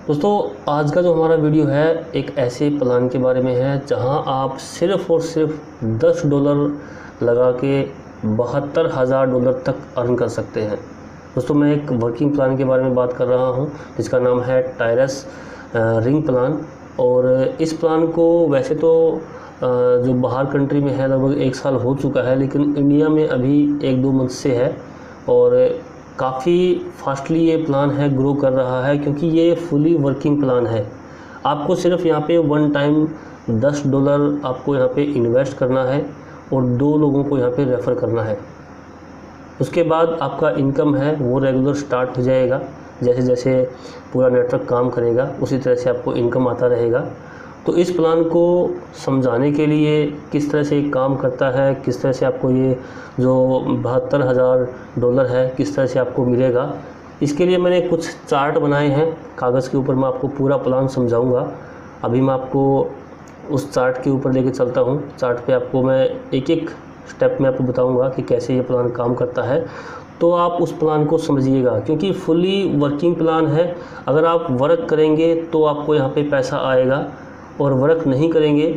दोस्तों, आज का जो हमारा वीडियो है एक ऐसे प्लान के बारे में है जहां आप सिर्फ़ और सिर्फ $10 लगा के $72,000 तक अर्न कर सकते हैं। दोस्तों, मैं एक वर्किंग प्लान के बारे में बात कर रहा हूं जिसका नाम है टायरस रिंग प्लान। और इस प्लान को वैसे तो जो बाहर कंट्री में है लगभग 1 साल हो चुका है, लेकिन इंडिया में अभी 1-2 मंथ से है और काफ़ी फास्टली ये प्लान है ग्रो कर रहा है, क्योंकि ये फुली वर्किंग प्लान है। आपको सिर्फ यहाँ पे वन टाइम $10 आपको यहाँ पे इन्वेस्ट करना है और 2 लोगों को यहाँ पे रेफ़र करना है। उसके बाद आपका इनकम है वो रेगुलर स्टार्ट हो जाएगा। जैसे जैसे पूरा नेटवर्क काम करेगा उसी तरह से आपको इनकम आता रहेगा। तो इस प्लान को समझाने के लिए किस तरह से काम करता है, किस तरह से आपको ये जो $72,000 है किस तरह से आपको मिलेगा, इसके लिए मैंने कुछ चार्ट बनाए हैं कागज़ के ऊपर। मैं आपको पूरा प्लान समझाऊंगा। अभी मैं आपको उस चार्ट के ऊपर लेके चलता हूँ। चार्ट पे आपको मैं एक एक स्टेप में आपको बताऊंगा कि कैसे ये प्लान काम करता है, तो आप उस प्लान को समझिएगा, क्योंकि फुली वर्किंग प्लान है। अगर आप वर्क करेंगे तो आपको यहाँ पे पैसा आएगा, और वर्क नहीं करेंगे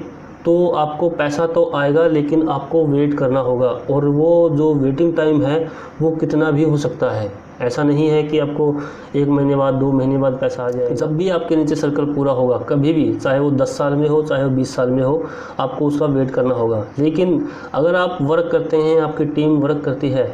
तो आपको पैसा तो आएगा लेकिन आपको वेट करना होगा, और वो जो वेटिंग टाइम है वो कितना भी हो सकता है। ऐसा नहीं है कि आपको 1 महीने बाद 2 महीने बाद पैसा आ जाए। जब भी आपके नीचे सर्कल पूरा होगा, कभी भी, चाहे वो 10 साल में हो चाहे वो 20 साल में हो, आपको उसका वेट करना होगा। लेकिन अगर आप वर्क करते हैं, आपकी टीम वर्क करती है,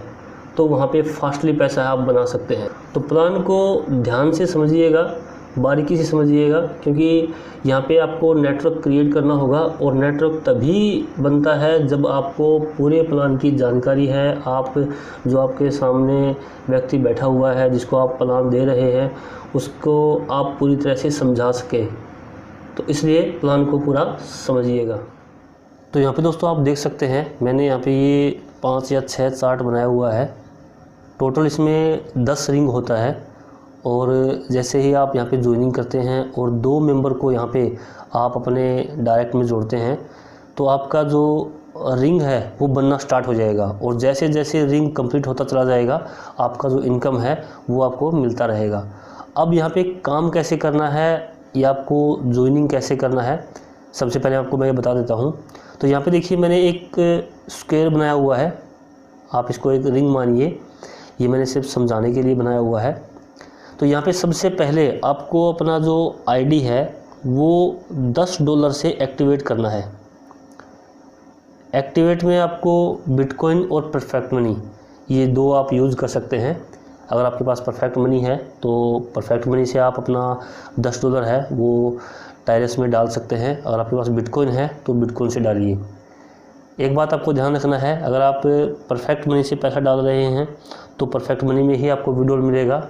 तो वहाँ पे फास्टली पैसा आप बना सकते हैं। तो प्लान को ध्यान से समझिएगा, बारीकी से समझिएगा, क्योंकि यहाँ पे आपको नेटवर्क क्रिएट करना होगा। और नेटवर्क तभी बनता है जब आपको पूरे प्लान की जानकारी है। आप जो आपके सामने व्यक्ति बैठा हुआ है जिसको आप प्लान दे रहे हैं उसको आप पूरी तरह से समझा सके। तो इसलिए प्लान को पूरा समझिएगा। तो यहाँ पे दोस्तों आप देख सकते हैं मैंने यहाँ पे ये 5 या 6 चार्ट बनाया हुआ है। टोटल इसमें 10 रिंग होता है। और जैसे ही आप यहाँ पे ज्वाइनिंग करते हैं और 2 मेंबर को यहाँ पे आप अपने डायरेक्ट में जोड़ते हैं, तो आपका जो रिंग है वो बनना स्टार्ट हो जाएगा। और जैसे जैसे रिंग कंप्लीट होता चला जाएगा आपका जो इनकम है वो आपको मिलता रहेगा। अब यहाँ पे काम कैसे करना है या आपको ज्वाइनिंग कैसे करना है, सबसे पहले आपको मैं बता देता हूँ। तो यहाँ पे देखिए मैंने एक स्क्वायर बनाया हुआ है, आप इसको एक रिंग मानिए। ये मैंने सिर्फ समझाने के लिए बनाया हुआ है। तो यहाँ पे सबसे पहले आपको अपना जो आईडी है वो $10 से एक्टिवेट करना है। एक्टिवेट में आपको बिटकॉइन और परफेक्ट मनी, ये 2 आप यूज़ कर सकते हैं। अगर आपके पास परफेक्ट मनी है तो परफेक्ट मनी से आप अपना $10 है वो टायरस में डाल सकते हैं। अगर आपके पास बिटकॉइन है तो बिटकॉइन से डालिए। एक बात आपको ध्यान रखना है, अगर आप परफेक्ट मनी से पैसा डाल रहे हैं तो परफेक्ट मनी में ही आपको विड्रॉल मिलेगा।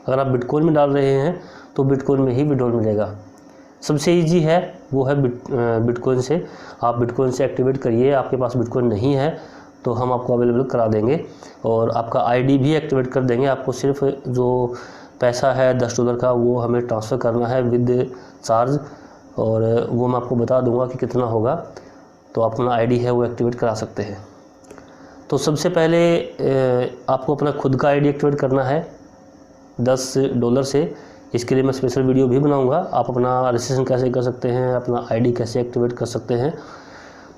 अगर आप बिटकॉइन में डाल रहे हैं तो बिटकॉइन में ही विड्रॉल मिलेगा। सबसे इजी है वो है बिटकॉइन से। आप बिटकॉइन से एक्टिवेट करिए। आपके पास बिटकॉइन नहीं है तो हम आपको अवेलेबल करा देंगे और आपका आईडी भी एक्टिवेट कर देंगे। आपको सिर्फ जो पैसा है $10 का वो हमें ट्रांसफ़र करना है विद चार्ज, और वो मैं आपको बता दूंगा कि कितना होगा। तो आप अपना आईडी है वो एक्टिवेट करा सकते हैं। तो सबसे पहले आपको अपना खुद का आईडी एक्टिवेट करना है $10 से। इसके लिए मैं स्पेशल वीडियो भी बनाऊंगा। आप अपना रजिस्ट्रेशन कैसे कर सकते हैं, अपना आईडी कैसे एक्टिवेट कर सकते हैं,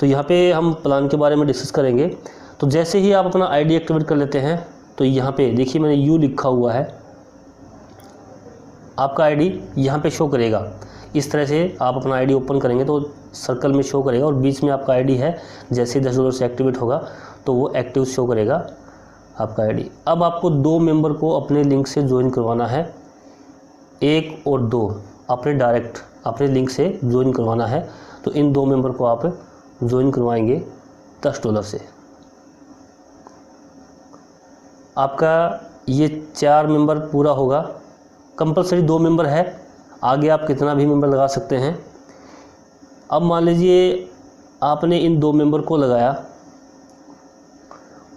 तो यहाँ पे हम प्लान के बारे में डिस्कस करेंगे। तो जैसे ही आप अपना आईडी एक्टिवेट कर लेते हैं तो यहाँ पे देखिए मैंने यू लिखा हुआ है। आपका आईडी यहाँ पे शो करेगा। इस तरह से आप अपना आईडी ओपन करेंगे तो सर्कल में शो करेगा और बीच में आपका आईडी है। जैसे ही $10 से एक्टिवेट होगा तो वो एक्टिव शो करेगा आपका आईडी। अब आपको 2 मेंबर को अपने लिंक से ज्वाइन करवाना है। 1 और 2 अपने डायरेक्ट अपने लिंक से ज्वाइन करवाना है। तो इन 2 मेंबर को आप ज्वाइन करवाएंगे $10 से। आपका ये 4 मेंबर पूरा होगा। कंपलसरी 2 मेंबर है, आगे आप कितना भी मेंबर लगा सकते हैं। अब मान लीजिए आपने इन 2 मेंबर को लगाया,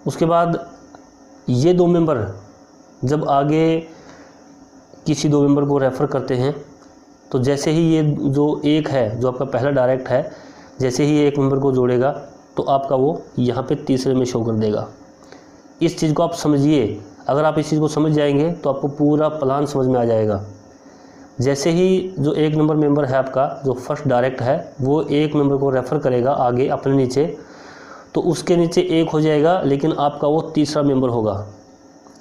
उसके बाद ये 2 मेंबर जब आगे किसी 2 मेंबर को रेफ़र करते हैं तो जैसे ही ये जो एक है जो आपका पहला डायरेक्ट है, जैसे ही ये एक मेंबर को जोड़ेगा तो आपका वो यहाँ पे तीसरे में शो कर देगा। इस चीज़ को आप समझिए। अगर आप इस चीज़ को समझ जाएंगे तो आपको पूरा प्लान समझ में आ जाएगा। जैसे ही जो 1 नंबर मेंबर है आपका, जो फर्स्ट डायरेक्ट है, वो 1 मेंबर को रेफ़र करेगा आगे अपने नीचे, तो उसके नीचे 1 हो जाएगा, लेकिन आपका वो तीसरा मेंबर होगा,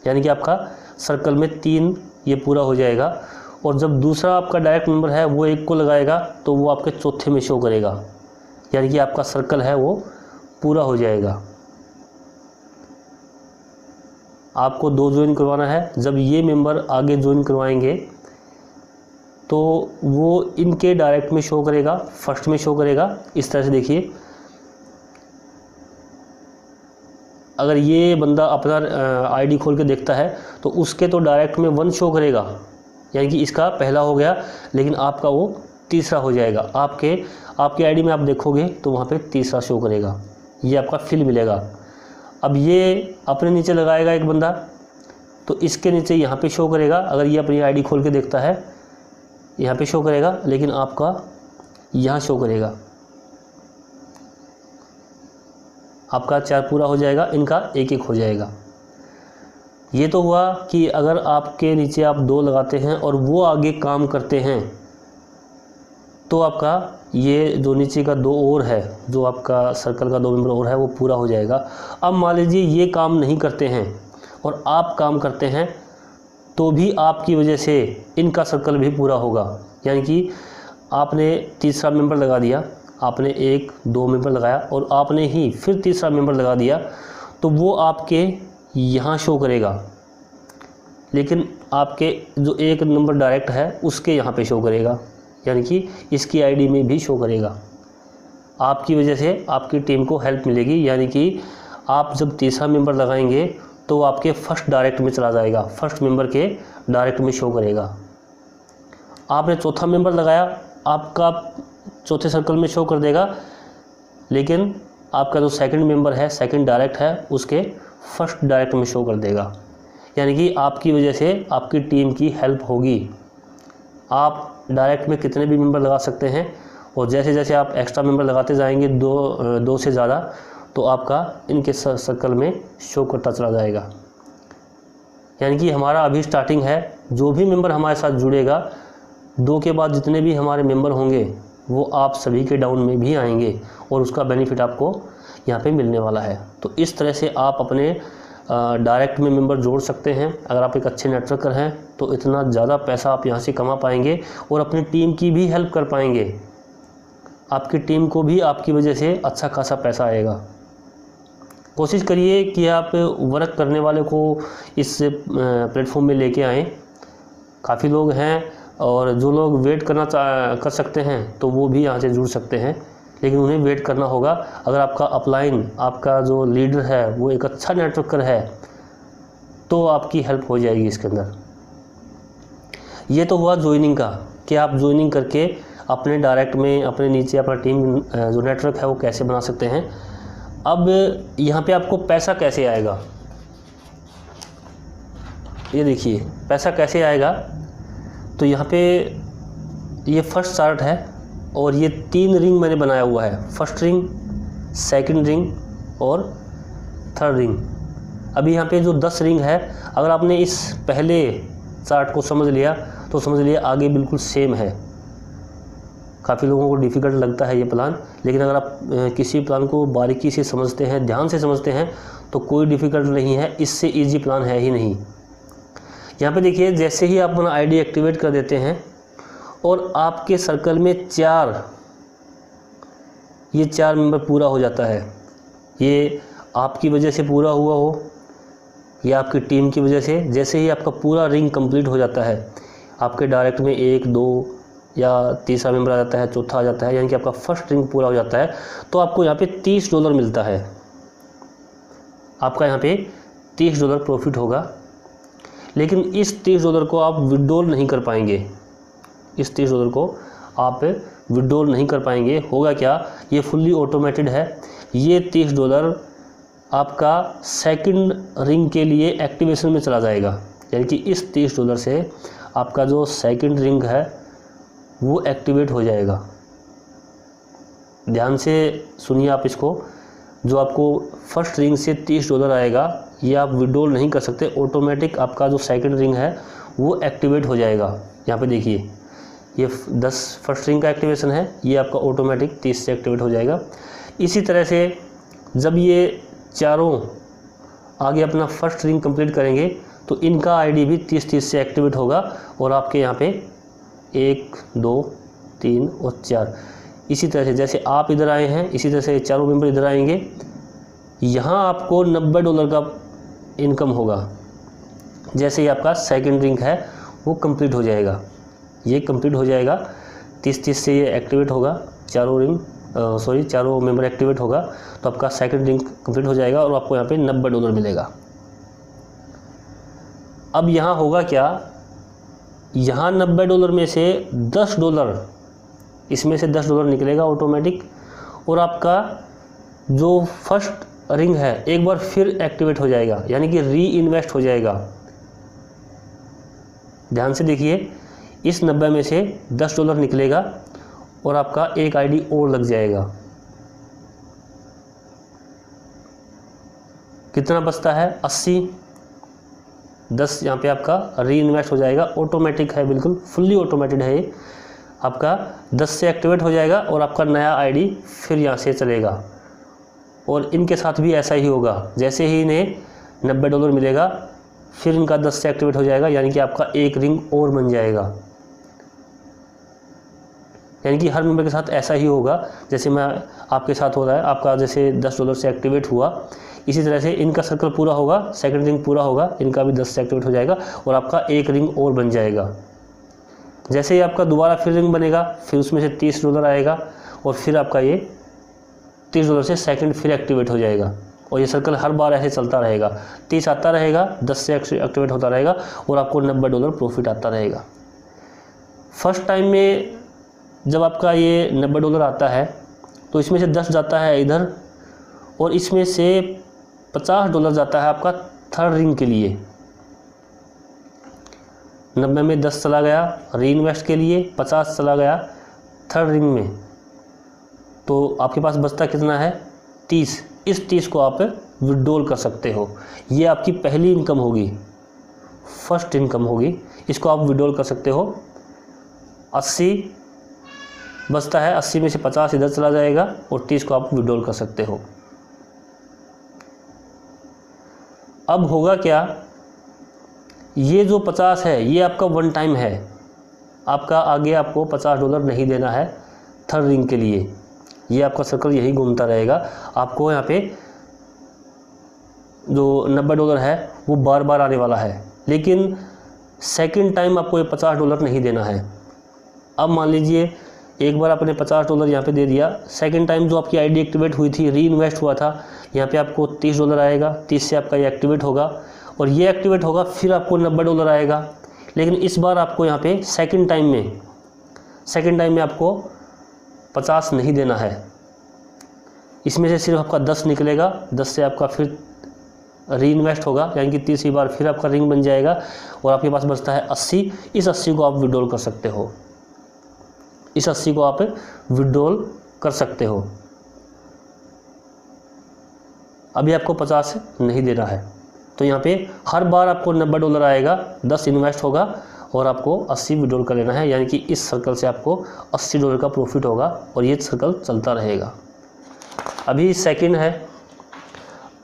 यानी कि आपका सर्कल में 3 ये पूरा हो जाएगा। और जब दूसरा आपका डायरेक्ट मेंबर है वो 1 को लगाएगा तो वो आपके चौथे में शो करेगा, यानी कि आपका सर्कल है वो पूरा हो जाएगा। आपको 2 ज्वाइन करवाना है। जब ये मेंबर आगे ज्वाइन करवाएंगे तो वो इनके डायरेक्ट में शो करेगा, फर्स्ट में शो करेगा। इस तरह से देखिए, अगर ये बंदा अपना आईडी खोल के देखता है तो उसके तो डायरेक्ट में 1 शो करेगा, यानी कि इसका पहला हो गया, लेकिन आपका वो तीसरा हो जाएगा। आपके आईडी में आप देखोगे तो वहाँ पे तीसरा शो करेगा, ये आपका फिल मिलेगा। अब ये अपने नीचे लगाएगा एक बंदा, तो इसके नीचे यहाँ पे शो करेगा। अगर ये अपनी आईडी खोल के देखता है यहाँ पे शो करेगा, लेकिन आपका यहाँ शो करेगा। आपका 4 पूरा हो जाएगा, इनका 1-1 हो जाएगा। ये तो हुआ कि अगर आपके नीचे आप 2 लगाते हैं और वो आगे काम करते हैं तो आपका ये जो नीचे का 2 और है, जो आपका सर्कल का 2 मेंबर और है, वो पूरा हो जाएगा। अब मान लीजिए ये काम नहीं करते हैं और आप काम करते हैं, तो भी आपकी वजह से इनका सर्कल भी पूरा होगा। यानी कि आपने तीसरा मेंबर लगा दिया, आपने 1-2 मेंबर लगाया और आपने ही फिर तीसरा मेंबर लगा दिया, तो वो आपके यहाँ शो करेगा, लेकिन आपके जो 1 नंबर डायरेक्ट है उसके यहाँ पे शो करेगा, यानी कि इसकी आईडी में भी शो करेगा। आपकी वजह से आपकी टीम को हेल्प मिलेगी, यानी कि आप जब तीसरा मेंबर लगाएंगे तो आपके फर्स्ट डायरेक्ट में चला जाएगा, फर्स्ट मेंबर के डायरेक्ट में शो करेगा। आपने चौथा मेंबर लगाया, आपका चौथे सर्कल में शो कर देगा, लेकिन आपका जो सेकंड मेंबर है, सेकंड डायरेक्ट है, उसके फर्स्ट डायरेक्ट में शो कर देगा। यानी कि आपकी वजह से आपकी टीम की हेल्प होगी। आप डायरेक्ट में कितने भी मेंबर लगा सकते हैं, और जैसे जैसे आप एक्स्ट्रा मेंबर लगाते जाएंगे 2 से ज़्यादा, तो आपका इनके सर्कल में शो करता चला जाएगा। यानी कि हमारा अभी स्टार्टिंग है, जो भी मेंबर हमारे साथ जुड़ेगा, 2 के बाद जितने भी हमारे मेंबर होंगे वो आप सभी के डाउन में भी आएंगे और उसका बेनिफिट आपको यहाँ पे मिलने वाला है। तो इस तरह से आप अपने डायरेक्ट में मेंबर जोड़ सकते हैं। अगर आप एक अच्छे नेटवर्कर हैं तो इतना ज़्यादा पैसा आप यहाँ से कमा पाएंगे और अपनी टीम की भी हेल्प कर पाएंगे। आपकी टीम को भी आपकी वजह से अच्छा खासा पैसा आएगा। कोशिश करिए कि आप वर्क करने वाले को इस प्लेटफॉर्म में लेके आएँ। काफ़ी लोग हैं, और जो लोग वेट कर सकते हैं तो वो भी यहाँ से जुड़ सकते हैं, लेकिन उन्हें वेट करना होगा। अगर आपका अपलाइन, आपका जो लीडर है वो एक अच्छा नेटवर्कर है तो आपकी हेल्प हो जाएगी इसके अंदर। ये तो हुआ ज्वाइनिंग का, कि आप ज्वाइनिंग करके अपने डायरेक्ट में अपने नीचे अपना टीम जो नेटवर्क है वो कैसे बना सकते हैं। अब यहाँ पे आपको पैसा कैसे आएगा, ये देखिए पैसा कैसे आएगा। तो यहाँ पे ये फर्स्ट चार्ट है और ये 3 रिंग मैंने बनाया हुआ है, फर्स्ट रिंग, सेकंड रिंग और थर्ड रिंग। अभी यहाँ पे जो 10 रिंग है, अगर आपने इस पहले चार्ट को समझ लिया तो समझ लिया आगे बिल्कुल सेम है। काफ़ी लोगों को डिफ़िकल्ट लगता है ये प्लान, लेकिन अगर आप किसी प्लान को बारीकी से समझते हैं, ध्यान से समझते हैं, तो कोई डिफ़िकल्ट नहीं है, इससे ईजी प्लान है ही नहीं। यहाँ पे देखिए, जैसे ही आप अपना आईडी एक्टिवेट कर देते हैं और आपके सर्कल में 4 मेंबर पूरा हो जाता है, ये आपकी वजह से पूरा हुआ हो या आपकी टीम की वजह से, जैसे ही आपका पूरा रिंग कंप्लीट हो जाता है, आपके डायरेक्ट में 1, 2 या तीसरा मेंबर आ जाता है, चौथा आ जाता है, यानी कि आपका फर्स्ट रिंग पूरा हो जाता है, तो आपको यहाँ पे $30 मिलता है। आपका यहाँ पे $30 प्रॉफिट होगा। लेकिन इस $30 को आप विड्रॉल नहीं कर पाएंगे, इस $30 को आप विड्रॉल नहीं कर पाएंगे। होगा क्या, ये फुल्ली ऑटोमेटेड है। ये $30 आपका सेकंड रिंग के लिए एक्टिवेशन में चला जाएगा, यानी कि इस $30 से आपका जो सेकंड रिंग है वो एक्टिवेट हो जाएगा। ध्यान से सुनिए आप इसको, जो आपको फर्स्ट रिंग से $30 आएगा ये आप विड्रॉल नहीं कर सकते, ऑटोमेटिक आपका जो सेकंड रिंग है वो एक्टिवेट हो जाएगा। यहाँ पे देखिए ये 10 फर्स्ट रिंग का एक्टिवेशन है, ये आपका ऑटोमेटिक 30 से एक्टिवेट हो जाएगा। इसी तरह से जब ये चारों आगे अपना फर्स्ट रिंग कंप्लीट करेंगे तो इनका आईडी भी 30-30 से एक्टिवेट होगा और आपके यहाँ पे 1 2 3 और 4 इसी तरह से जैसे आप इधर आए हैं इसी तरह से चारों मेंबर इधर आएंगे। यहाँ आपको $90 का इनकम होगा। जैसे ही आपका सेकंड रिंग है वो कंप्लीट हो जाएगा, ये कंप्लीट हो जाएगा 30-30 से ये एक्टिवेट होगा, चारों मेंबर एक्टिवेट होगा तो आपका सेकंड रिंग कंप्लीट हो जाएगा और आपको यहाँ पे $90 मिलेगा। अब यहाँ होगा क्या, यहाँ $90 में से $10 इसमें से $10 निकलेगा ऑटोमेटिक और आपका जो फर्स्ट रिंग है एक बार फिर एक्टिवेट हो जाएगा, यानी कि री इन्वेस्ट हो जाएगा। ध्यान से देखिए, इस 90 में से $10 निकलेगा और आपका एक आईडी और लग जाएगा। कितना बचता है 80, 10 यहाँ पे आपका री इन्वेस्ट हो जाएगा, ऑटोमेटिक है, बिल्कुल फुल्ली ऑटोमेटेड है ये। आपका 10 से एक्टिवेट हो जाएगा और आपका नया आईडी फिर यहाँ से चलेगा। और इनके साथ भी ऐसा ही होगा, जैसे ही इन्हें $90 मिलेगा फिर इनका 10 से एक्टिवेट हो जाएगा, यानी कि आपका एक रिंग और बन जाएगा। यानी कि हर मेंबर के साथ ऐसा ही होगा, जैसे मैं आपके साथ हो रहा है, आपका जैसे $10 से एक्टिवेट हुआ इसी तरह से इनका सर्कल पूरा होगा, सेकंड रिंग पूरा होगा, इनका भी 10 से एक्टिवेट हो जाएगा और आपका एक रिंग और बन जाएगा। जैसे ही आपका दोबारा फिर रिंग बनेगा फिर उसमें से $30 आएगा और फिर आपका ये $30 से सेकंड फिर एक्टिवेट हो जाएगा और ये सर्कल हर बार ऐसे चलता रहेगा। 30 आता रहेगा, 10 से एक्टिवेट होता रहेगा और आपको $90 प्रॉफिट आता रहेगा। फर्स्ट टाइम में जब आपका ये $90 आता है तो इसमें से 10 जाता है इधर और इसमें से $50 जाता है आपका थर्ड रिंग के लिए। 90 में 10 चला गया री इन्वेस्ट के लिए, 50 चला गया थर्ड रिंग में, तो आपके पास बचता कितना है 30। इस 30 को आप विड्रॉल कर सकते हो। ये आपकी पहली इनकम होगी, फर्स्ट इनकम होगी, इसको आप विड्रॉल कर सकते हो। 80 बचता है, 80 में से 50 इधर चला जाएगा और 30 को आप विड्रॉल कर सकते हो। अब होगा क्या, ये जो 50 है ये आपका वन टाइम है, आपका आगे आपको $50 नहीं देना है थर्ड रिंग के लिए। ये आपका सर्कल यही घूमता रहेगा, आपको यहाँ पे जो $90 है वो बार बार आने वाला है, लेकिन सेकंड टाइम आपको ये $50 नहीं देना है। अब मान लीजिए एक बार आपने $50 यहाँ पे दे दिया, सेकंड टाइम जो आपकी आईडी एक्टिवेट हुई थी, री इन्वेस्ट हुआ था, यहाँ पे आपको $30 आएगा, 30 से आपका ये एक्टिवेट होगा और ये एक्टिवेट होगा फिर आपको $90 आएगा। लेकिन इस बार आपको यहाँ पे सेकंड टाइम में आपको 50 नहीं देना है, इसमें से सिर्फ आपका 10 निकलेगा, 10 से आपका फिर री इन्वेस्ट होगा, यानी कि तीसरी बार फिर आपका रिंग बन जाएगा और आपके पास बचता है 80। इस 80 को आप विड्रॉल कर सकते हो, इस 80 को आप विड्रॉल कर सकते हो। अभी आपको 50 नहीं देना है, तो यहाँ पे हर बार आपको $90 आएगा, 10 इन्वेस्ट होगा और आपको 80 विड्रॉल कर लेना है, यानी कि इस सर्कल से आपको $80 का प्रॉफिट होगा और ये सर्कल चलता रहेगा। अभी सेकंड है।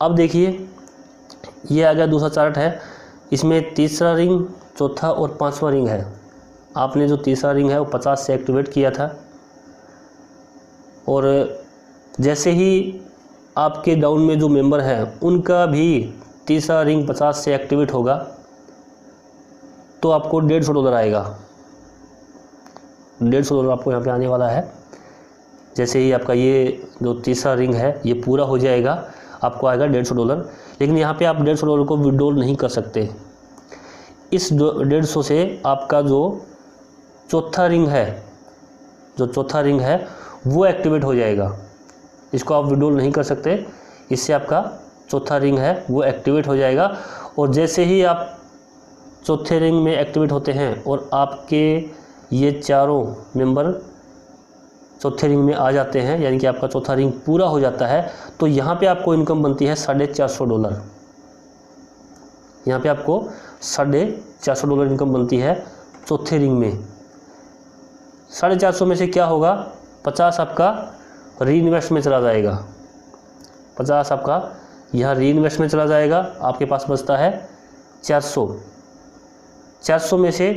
अब देखिए ये आ गया दूसरा चार्ट है, इसमें तीसरा रिंग, चौथा और पांचवा रिंग है। आपने जो तीसरा रिंग है वो 50 से एक्टिवेट किया था और जैसे ही आपके डाउन में जो मेंबर हैं उनका भी तीसरा रिंग 50 से एक्टिवेट होगा तो आपको $150 आएगा। $150 आपको यहाँ पे आने वाला है। जैसे ही आपका ये जो तीसरा रिंग है ये पूरा हो जाएगा आपको आएगा $150। लेकिन यहाँ पे आप $150 को विड्रॉल नहीं कर सकते। इस 150 से आपका जो चौथा रिंग है वो एक्टिवेट हो जाएगा, इसको आप विड्रॉल नहीं कर सकते। इससे आपका चौथा रिंग है वो एक्टिवेट हो जाएगा और जैसे ही आप चौथे रिंग में एक्टिवेट होते हैं और आपके ये चारों मेंबर चौथे रिंग में आ जाते हैं, यानी कि आपका चौथा रिंग पूरा हो जाता है, तो यहाँ पे आपको इनकम बनती है $450। यहाँ पे आपको $450 इनकम बनती है चौथे रिंग में। 450 में से क्या होगा, 50 आपका री इन्वेस्ट में चला जाएगा, 50 आपका यहाँ री इन्वेस्ट में चला जाएगा। आपके पास बचता है 400। 400 में से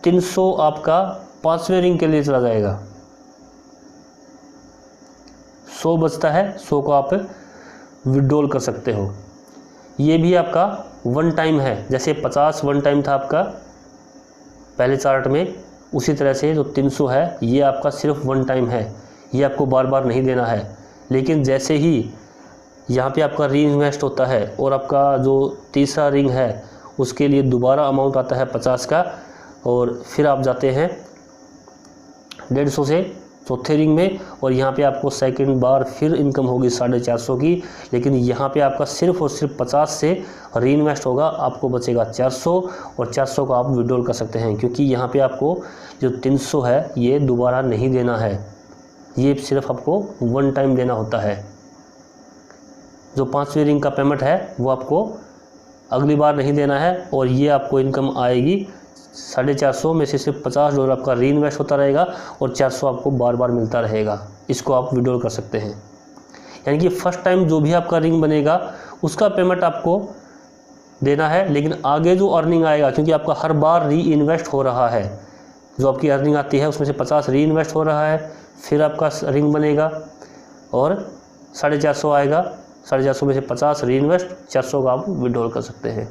300 आपका 5वें रिंग के लिए चला जाएगा, 100 बचता है, 100 को आप विड्रॉल कर सकते हो। ये भी आपका वन टाइम है, जैसे 50 वन टाइम था आपका पहले चार्ट में, उसी तरह से जो 300 है ये आपका सिर्फ वन टाइम है, ये आपको बार बार नहीं देना है। लेकिन जैसे ही यहाँ पे आपका री इन्वेस्ट होता है और आपका जो तीसरा रिंग है उसके लिए दोबारा अमाउंट आता है 50 का, और फिर आप जाते हैं 150 से चौथे रिंग में, और यहाँ पे आपको सेकंड बार फिर इनकम होगी 450 की। लेकिन यहाँ पे आपका सिर्फ और सिर्फ 50 से री इन्वेस्ट होगा, आपको बचेगा 400, और 400 को आप विड्रॉल कर सकते हैं, क्योंकि यहाँ पे आपको जो 300 है ये दोबारा नहीं देना है, ये सिर्फ आपको वन टाइम देना होता है। जो 5वें रिंग का पेमेंट है वो आपको अगली बार नहीं देना है, और ये आपको इनकम आएगी 450 में से सिर्फ $50 आपका री इन्वेस्ट होता रहेगा, और 400 आपको बार बार मिलता रहेगा। इसको आप विड्रॉल कर सकते हैं। यानी कि फर्स्ट टाइम जो भी आपका रिंग बनेगा उसका पेमेंट आपको देना है, लेकिन आगे जो अर्निंग आएगा, क्योंकि आपका हर बार री इन्वेस्ट हो रहा है, जो आपकी अर्निंग आती है उसमें से 50 री इन्वेस्ट हो रहा है, फिर आपका रिंग बनेगा और 450 आएगा, 450 में से 50 री इन्वेस्ट, 400 का आप विड्रॉल कर सकते हैं।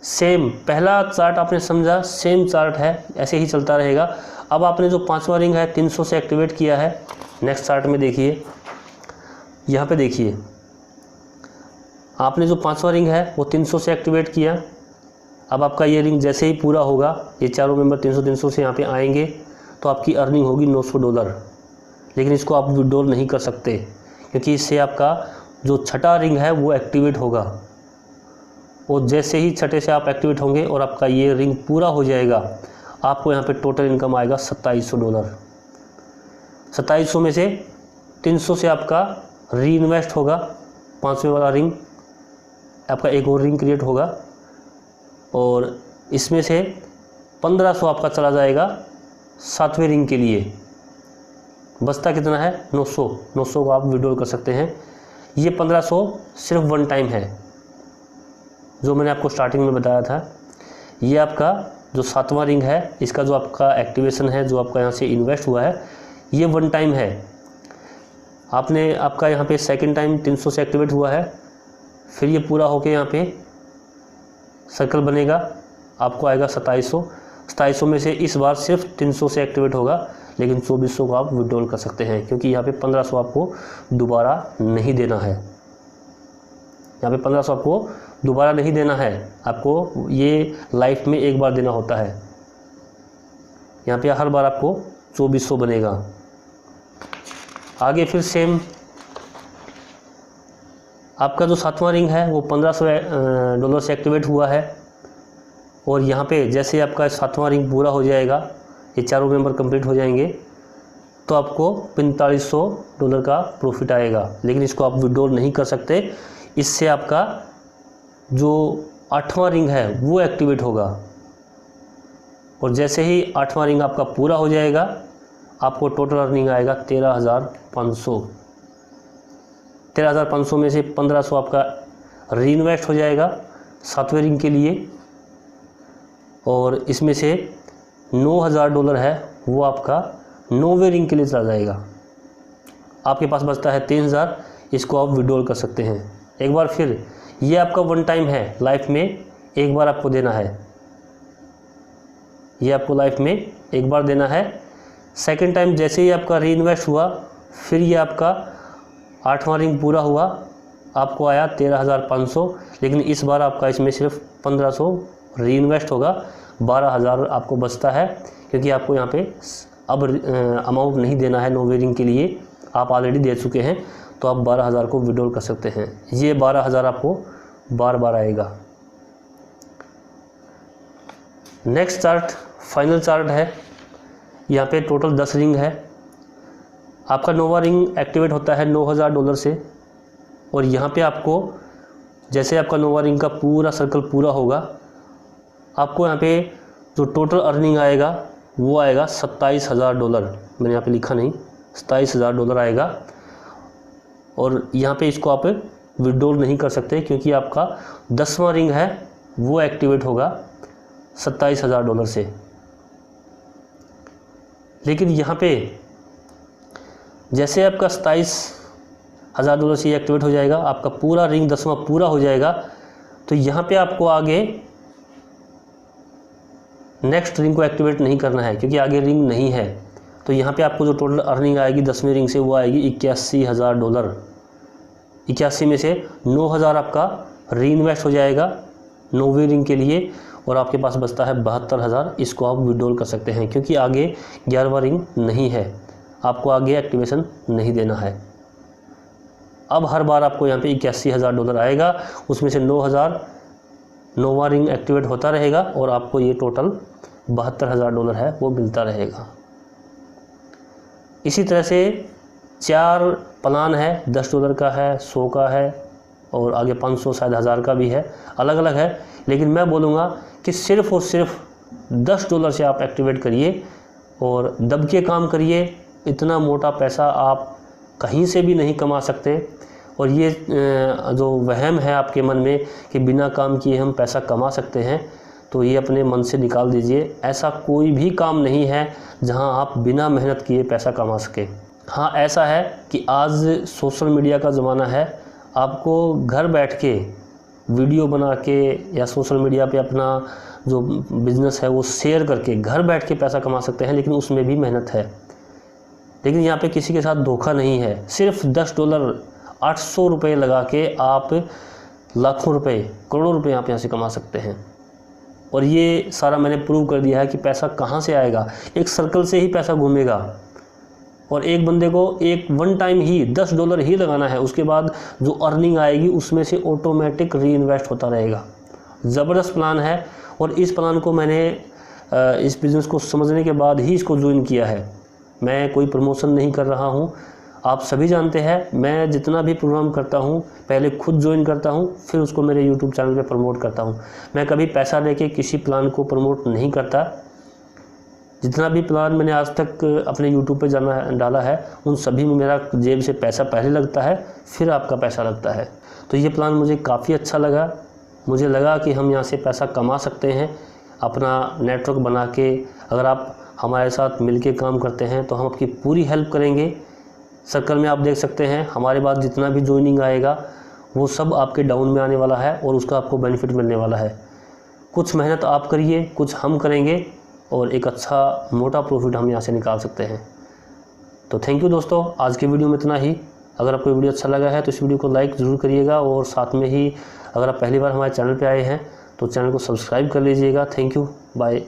सेम पहला चार्ट आपने समझा, सेम चार्ट है, ऐसे ही चलता रहेगा। अब आपने जो 5वां रिंग है 300 से एक्टिवेट किया है, नेक्स्ट चार्ट में देखिए, यहाँ पे देखिए, आपने जो 5वां रिंग है वो 300 से एक्टिवेट किया। अब आपका ये रिंग जैसे ही पूरा होगा, ये चारों मेंबर 300 से यहाँ पे आएंगे, तो आपकी अर्निंग होगी $900। लेकिन इसको आप विड्रॉल नहीं कर सकते, क्योंकि इससे आपका जो छठा रिंग है वो एक्टिवेट होगा, और जैसे ही छठे से आप एक्टिवेट होंगे और आपका ये रिंग पूरा हो जाएगा, आपको यहाँ पे टोटल इनकम आएगा $2700। 2700 में से 300 से आपका री इन्वेस्ट होगा, 5वें वाला रिंग आपका एक और रिंग क्रिएट होगा, और इसमें से 1500 आपका चला जाएगा 7वें रिंग के लिए। बचता कितना है, 900। 900 को आप विड्रॉल कर सकते हैं। ये 1500 सिर्फ वन टाइम है, जो मैंने आपको स्टार्टिंग में बताया था। ये आपका जो 7वां रिंग है, इसका जो आपका एक्टिवेशन है, जो आपका यहाँ से इन्वेस्ट हुआ है, ये वन टाइम है। आपने आपका यहाँ पे सेकंड टाइम 300 से एक्टिवेट हुआ है, फिर ये पूरा होके यहाँ पे सर्कल बनेगा, आपको आएगा 2700। 2700 में से इस बार सिर्फ 300 से एक्टिवेट होगा, लेकिन 2400 को आप विड्रॉल कर सकते हैं, क्योंकि यहाँ पे 1500 आपको दोबारा नहीं देना है। यहाँ पे 1500 आपको दोबारा नहीं देना है, आपको ये लाइफ में एक बार देना होता है। यहाँ पे हर बार आपको 2400 बनेगा। आगे फिर सेम आपका जो 7वां रिंग है वो $1500 से एक्टिवेट हुआ है, और यहाँ पे जैसे आपका 7वां रिंग पूरा हो जाएगा, ये चारों मेंबर कंप्लीट हो जाएंगे, तो आपको $4500 का प्रॉफिट आएगा। लेकिन इसको आप विड्रॉल नहीं कर सकते, इससे आपका जो 8वां रिंग है वो एक्टिवेट होगा, और जैसे ही 8वां रिंग आपका पूरा हो जाएगा, आपको टोटल अर्निंग आएगा 13,500। 13,500 में से 1500 आपका री इन्वेस्ट हो जाएगा 7वें रिंग के लिए, और इसमें से $9,000 है वो आपका 9वें रिंग के लिए चला जाएगा। आपके पास बचता है 3,000, इसको आप विड्रॉल कर सकते हैं। एक बार फिर, ये आपका वन टाइम है, लाइफ में एक बार आपको देना है, ये आपको लाइफ में एक बार देना है। सेकंड टाइम जैसे ही आपका री इन्वेस्ट हुआ, फिर ये आपका 8वां रिंग पूरा हुआ, आपको आया 13,500। लेकिन इस बार आपका इसमें सिर्फ 1500 री इन्वेस्ट होगा, 12,000 आपको बचता है, क्योंकि आपको यहाँ पे अब अमाउंट नहीं देना है 9वें रिंग के लिए, आप ऑलरेडी दे चुके हैं, तो आप 12,000 को विड्रॉल कर सकते हैं। ये 12,000 आपको बार बार आएगा। नेक्स्ट चार्ट फाइनल चार्ट है, यहाँ पे टोटल 10 रिंग है। आपका 9वां रिंग एक्टिवेट होता है $9,000 से, और यहाँ पे आपको जैसे आपका 9वां रिंग का पूरा सर्कल पूरा होगा, आपको यहाँ पे जो टोटल अर्निंग आएगा वो आएगा $27,000। मैंने यहाँ पे लिखा नहीं, $27,000 आएगा। और यहाँ पे इसको आप विड्रॉल नहीं कर सकते क्योंकि आपका 10वां रिंग है वो एक्टिवेट होगा $27,000 से। लेकिन यहाँ पे जैसे आपका $27,000 से एक्टिवेट हो जाएगा, आपका पूरा रिंग 10वां पूरा हो जाएगा, तो यहाँ पे आपको आगे नेक्स्ट रिंग को एक्टिवेट नहीं करना है क्योंकि आगे रिंग नहीं है। तो यहाँ पे आपको जो टोटल अर्निंग आएगी 10वें रिंग से वो आएगी $81,000। 81 में से 9,000 आपका री इन्वेस्ट हो जाएगा 9वीं रिंग के लिए और आपके पास बचता है 72,000। इसको आप विड्रॉल कर सकते हैं क्योंकि आगे 11वां रिंग नहीं है, आपको आगे एक्टिवेशन नहीं देना है। अब हर बार आपको यहाँ पे $81,000 आएगा, उसमें से 9,000 9वां रिंग एक्टिवेट होता रहेगा और आपको ये टोटल $72,000 है वो मिलता रहेगा। इसी तरह से 4 प्लान है, $10 का है, 100 का है और आगे 500 शायद 1000 का भी है, अलग अलग है। लेकिन मैं बोलूँगा कि सिर्फ़ और सिर्फ $10 से आप एक्टिवेट करिए और दब के काम करिए। इतना मोटा पैसा आप कहीं से भी नहीं कमा सकते। और ये जो वहम है आपके मन में कि बिना काम किए हम पैसा कमा सकते हैं, तो ये अपने मन से निकाल दीजिए। ऐसा कोई भी काम नहीं है जहां आप बिना मेहनत किए पैसा कमा सके। हाँ, ऐसा है कि आज सोशल मीडिया का ज़माना है, आपको घर बैठ के वीडियो बना के या सोशल मीडिया पे अपना जो बिज़नेस है वो शेयर करके घर बैठ के पैसा कमा सकते हैं, लेकिन उसमें भी मेहनत है। लेकिन यहाँ पे किसी के साथ धोखा नहीं है। सिर्फ $10 800 रुपये लगा के आप लाखों रुपए, करोड़ों रुपए आप यहाँ से कमा सकते हैं। और ये सारा मैंने प्रूव कर दिया है कि पैसा कहाँ से आएगा। एक सर्कल से ही पैसा घूमेगा और एक बंदे को एक वन टाइम ही $10 ही लगाना है, उसके बाद जो अर्निंग आएगी उसमें से ऑटोमेटिक री इन्वेस्ट होता रहेगा। ज़बरदस्त प्लान है और इस प्लान को मैंने इस बिज़नेस को समझने के बाद ही इसको ज्वाइन किया है। मैं कोई प्रमोशन नहीं कर रहा हूँ। आप सभी जानते हैं मैं जितना भी प्रोग्राम करता हूँ पहले खुद ज्वाइन करता हूँ, फिर उसको मेरे यूट्यूब चैनल पे प्रमोट करता हूँ। मैं कभी पैसा लेके किसी प्लान को प्रमोट नहीं करता। जितना भी प्लान मैंने आज तक अपने यूट्यूब पे डाला है उन सभी में मेरा जेब से पैसा पहले लगता है, फिर आपका पैसा लगता है। तो ये प्लान मुझे काफ़ी अच्छा लगा। मुझे लगा कि हम यहाँ से पैसा कमा सकते हैं अपना नेटवर्क बना के। अगर आप हमारे साथ मिलके काम करते हैं तो हम आपकी पूरी हेल्प करेंगे। सर्कल में आप देख सकते हैं हमारे बाद जितना भी ज्वाइनिंग आएगा वो सब आपके डाउन में आने वाला है और उसका आपको बेनिफिट मिलने वाला है। कुछ मेहनत आप करिए, कुछ हम करेंगे और एक अच्छा मोटा प्रॉफिट हम यहाँ से निकाल सकते हैं। तो थैंक यू दोस्तों, आज की वीडियो में इतना ही। अगर आपको वीडियो अच्छा लगा है तो इस वीडियो को लाइक ज़रूर करिएगा और साथ में ही अगर आप पहली बार हमारे चैनल पर आए हैं तो चैनल को सब्सक्राइब कर लीजिएगा। Thank you, bye.